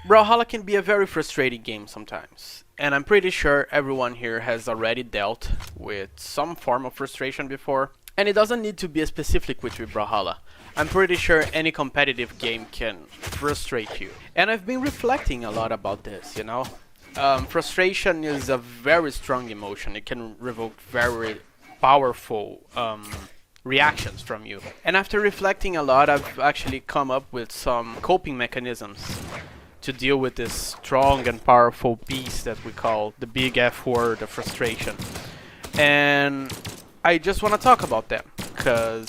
Brawlhalla can be a very frustrating game sometimes, and I'm pretty sure everyone here has already dealt with some form of frustration before. And it doesn't need to be a specific with Brawlhalla. I'm pretty sure any competitive game can frustrate you. And I've been reflecting a lot about this, you know? Frustration is a very strong emotion. It can revoke very powerful reactions from you. And after reflecting a lot, I've actually come up with some coping mechanisms to deal with this strong and powerful beast that we call the big F word of frustration. And I just want to talk about them, because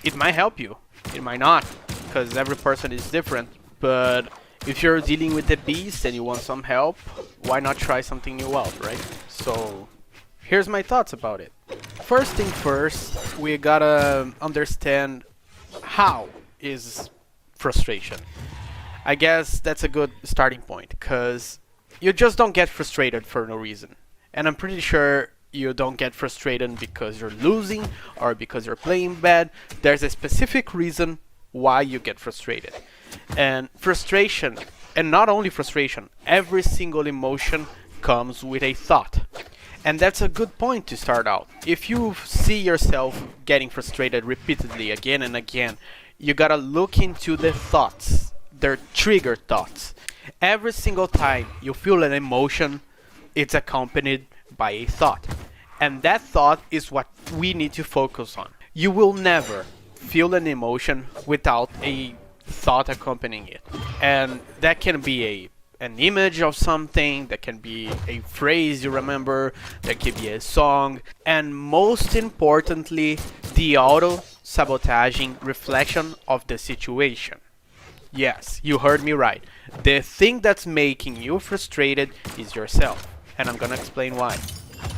it might help you, it might not, because every person is different. But if you're dealing with the beast and you want some help, why not try something new out, right? So here's my thoughts about it. First thing first, we gotta understand how is frustration. I guess that's a good starting point, because you just don't get frustrated for no reason. And I'm pretty sure you don't get frustrated because you're losing or because you're playing bad. There's a specific reason why you get frustrated. And frustration, and not only frustration, every single emotion comes with a thought. And that's a good point to start out. If you see yourself getting frustrated repeatedly again and again, you gotta look into the thoughts. They're trigger thoughts. Every single time you feel an emotion, it's accompanied by a thought. And that thought is what we need to focus on. You will never feel an emotion without a thought accompanying it. And that can be an image of something, that can be a phrase you remember, that can be a song, and most importantly, the auto-sabotaging reflection of the situation. Yes, you heard me right. The thing that's making you frustrated is yourself, and I'm gonna explain why.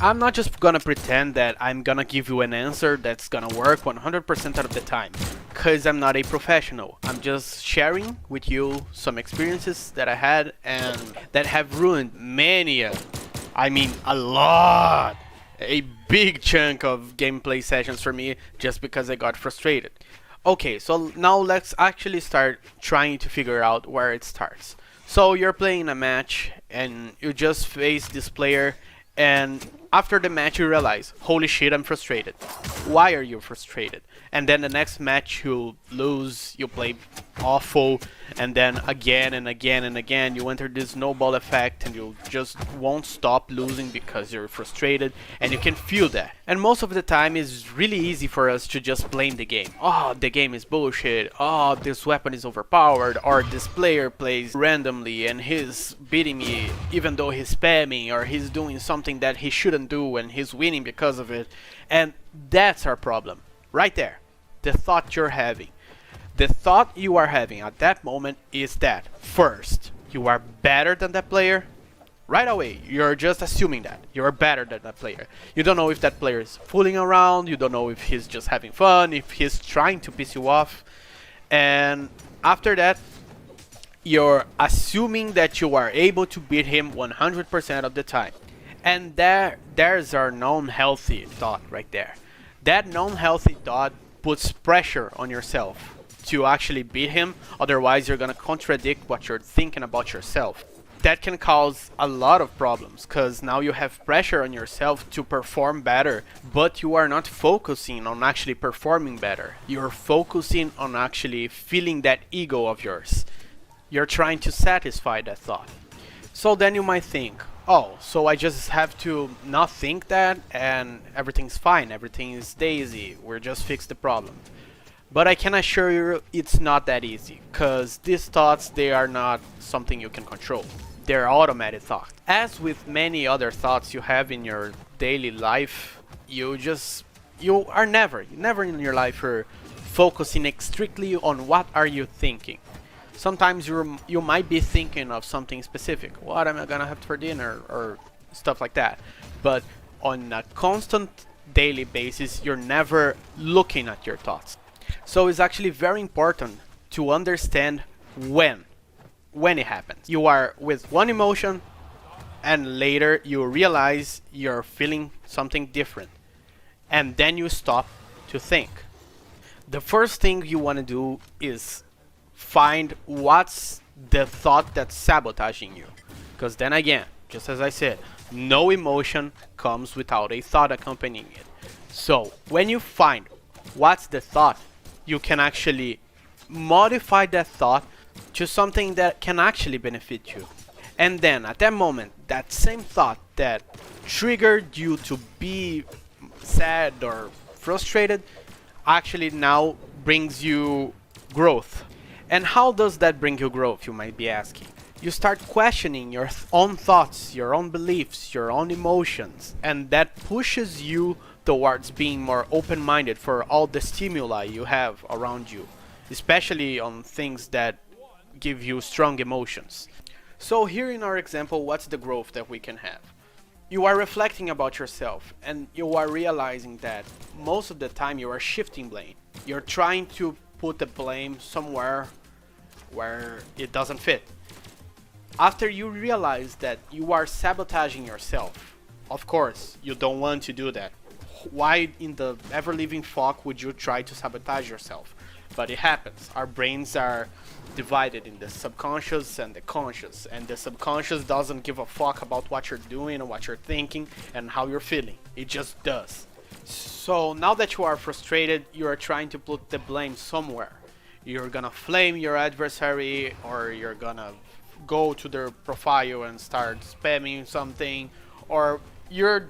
I'm not just gonna pretend that I'm gonna give you an answer that's gonna work 100% of the time, cause I'm not a professional. I'm just sharing with you some experiences that I had and that have ruined a lot, a big chunk of gameplay sessions for me just because I got frustrated. Okay, so now let's actually start trying to figure out where it starts. So you're playing a match and you just face this player, and after the match you realize, holy shit, I'm frustrated. Why are you frustrated? And then the next match you lose, you play awful, and then again and again and again you enter this snowball effect and you just won't stop losing because you're frustrated, and you can feel that. And most of the time it's really easy for us to just blame the game. Oh, the game is bullshit. Oh, this weapon is overpowered. Or this player plays randomly and he's beating me even though he's spamming, or he's doing something that he shouldn't do and he's winning because of it. And that's our problem right there. The thought you're having. The thought you are having at that moment is that, first, you are better than that player. Right away, you're just assuming that you're better than that player. You don't know if that player is fooling around, you don't know if he's just having fun, if he's trying to piss you off. And after that, you're assuming that you are able to beat him 100% of the time. And there's our non-healthy thought right there. That non-healthy thought puts pressure on yourself to actually beat him, otherwise you're gonna contradict what you're thinking about yourself. That can cause a lot of problems, because now you have pressure on yourself to perform better, but you are not focusing on actually performing better. You're focusing on actually feeling that ego of yours. You're trying to satisfy that thought. So then you might think, oh, so I just have to not think that and everything's fine, everything is daisy, we'll just fix the problem. But I can assure you it's not that easy, because these thoughts, they are not something you can control. They're automatic thoughts. As with many other thoughts you have in your daily life, you are never in your life are focusing strictly on what are you thinking. Sometimes you might be thinking of something specific. What am I gonna have for dinner, or stuff like that. But on a constant daily basis, you're never looking at your thoughts. So it's actually very important to understand when it happens. You are with one emotion and later you realize you're feeling something different. And then you stop to think. The first thing you want to do is find what's the thought that's sabotaging you. Because then again, just as I said, no emotion comes without a thought accompanying it. So when you find what's the thought, you can actually modify that thought to something that can actually benefit you. And then at that moment, that same thought that triggered you to be sad or frustrated actually now brings you growth. And how does that bring you growth, you might be asking? You start questioning your own thoughts, your own beliefs, your own emotions, and that pushes you towards being more open-minded for all the stimuli you have around you, especially on things that give you strong emotions. So here in our example, what's the growth that we can have? You are reflecting about yourself and you are realizing that most of the time you are shifting blame. You're trying to put the blame somewhere where it doesn't fit. After you realize that you are sabotaging yourself, of course, you don't want to do that. Why in the ever-living fuck would you try to sabotage yourself? But it happens. Our brains are divided in the subconscious and the conscious, and the subconscious doesn't give a fuck about what you're doing or what you're thinking and how you're feeling. It just does. So now that you are frustrated, you are trying to put the blame somewhere. You're gonna flame your adversary, or you're gonna go to their profile and start spamming something, or you're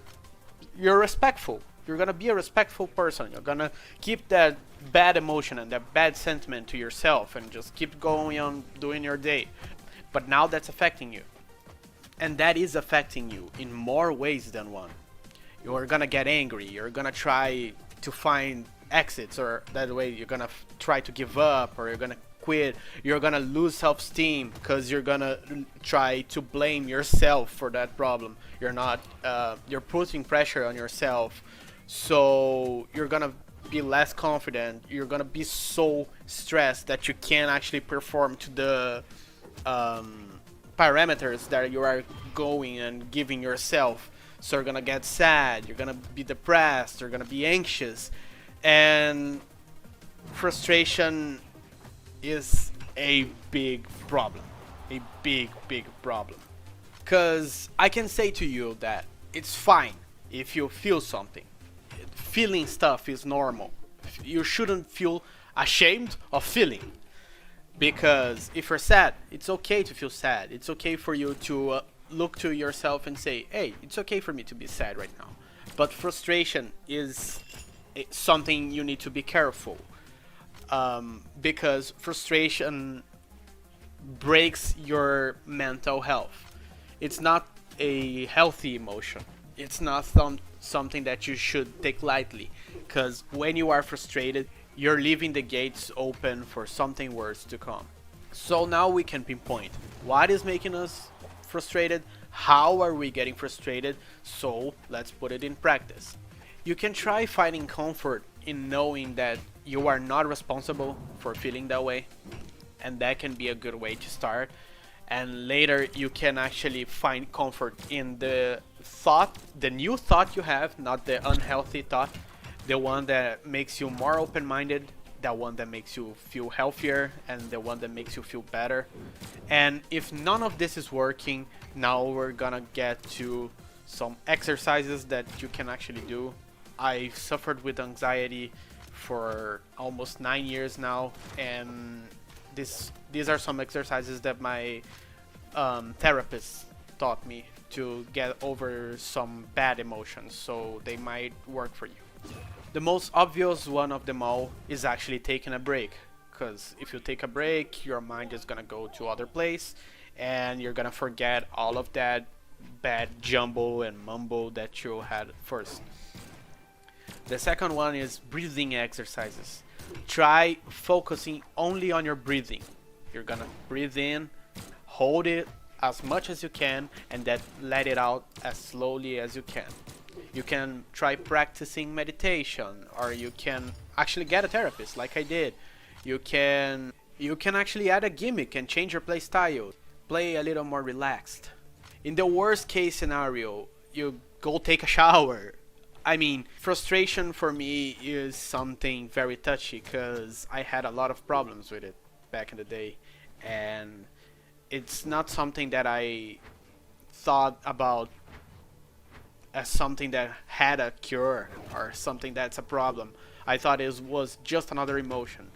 respectful. You're gonna be a respectful person. You're gonna keep that bad emotion and that bad sentiment to yourself and just keep going on doing your day. But now that's affecting you. And that is affecting you in more ways than one. You're gonna get angry. You're gonna try to find exits, or that way you're gonna try to give up, or you're gonna quit. You're gonna lose self-esteem because you're gonna try to blame yourself for that problem. You're putting pressure on yourself, so you're gonna be less confident. You're gonna be so stressed that you can't actually perform to the parameters that you are going and giving yourself. So you're gonna get sad, you're gonna be depressed, you're gonna be anxious, and frustration is a big problem. A big problem. Because I can say to you that it's fine if you feel something. Feeling stuff is normal. You shouldn't feel ashamed of feeling. Because if you're sad, it's okay to feel sad. It's okay for you to look to yourself and say, hey, it's okay for me to be sad right now. But frustration is something you need to be careful. Because frustration breaks your mental health. It's not a healthy emotion. It's not something that you should take lightly. Because when you are frustrated, you're leaving the gates open for something worse to come. So now we can pinpoint what is making us frustrated, how are we getting frustrated, so let's put it in practice. You can try finding comfort in knowing that you are not responsible for feeling that way, and that can be a good way to start. And later you can actually find comfort in the thought, the new thought you have, not the unhealthy thought, the one that makes you more open-minded, the one that makes you feel healthier, and the one that makes you feel better. And if none of this is working, now we're gonna get to some exercises that you can actually do. I suffered with anxiety for almost 9 years now, and these are some exercises that my therapist taught me to get over some bad emotions, so they might work for you. The most obvious one of them all is actually taking a break, because if you take a break, your mind is gonna go to other place and you're gonna forget all of that bad jumble and mumble that you had first. The second one is breathing exercises. Try focusing only on your breathing. You're gonna breathe in, hold it as much as you can, and then let it out as slowly as you can. You can try practicing meditation, or you can actually get a therapist like I did. You can actually add a gimmick and change your play style. Play a little more relaxed. In the worst case scenario, you go take a shower. I mean, frustration for me is something very touchy because I had a lot of problems with it back in the day. And it's not something that I thought about as something that had a cure or something that's a problem. I thought it was just another emotion.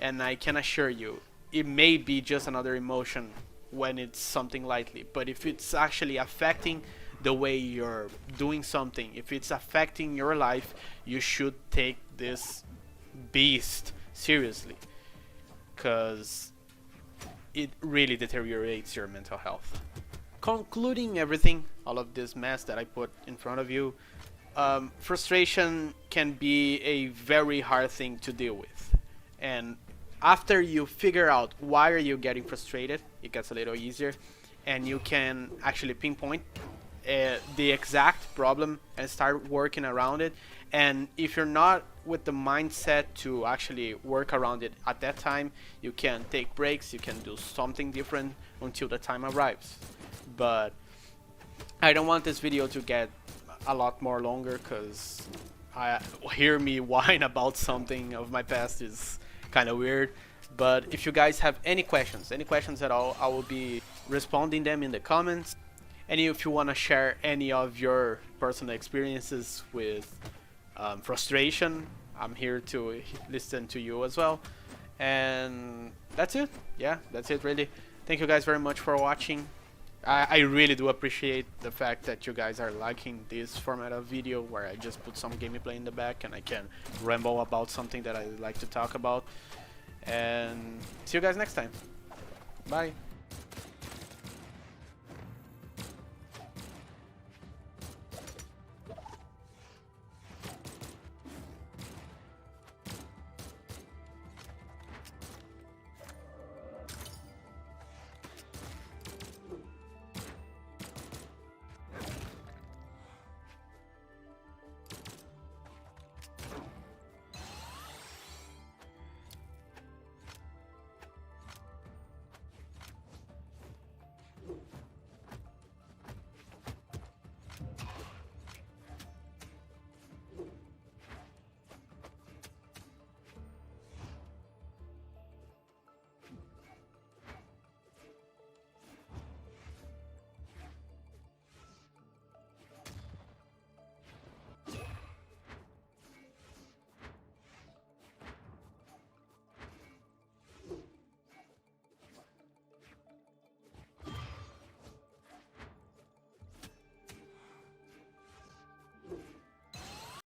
And I can assure you, it may be just another emotion when it's something lightly. But if it's actually affecting the way you're doing something, if it's affecting your life, you should take this beast seriously. Because it really deteriorates your mental health. Concluding everything, all of this mess that I put in front of you, frustration can be a very hard thing to deal with. And after you figure out why are you getting frustrated, it gets a little easier, and you can actually pinpoint the exact problem and start working around it. And if you're not with the mindset to actually work around it at that time, you can take breaks, you can do something different until the time arrives. But I don't want this video to get a lot more longer, because hear me whine about something of my past is kind of weird. But if you guys have any questions at all, I will be responding them in the comments. And if you want to share any of your personal experiences with frustration, I'm here to listen to you as well. And that's it. Yeah, that's it really. Thank you guys very much for watching. I really do appreciate the fact that you guys are liking this format of video where I just put some gameplay in the back and I can ramble about something that I like to talk about. And see you guys next time. Bye.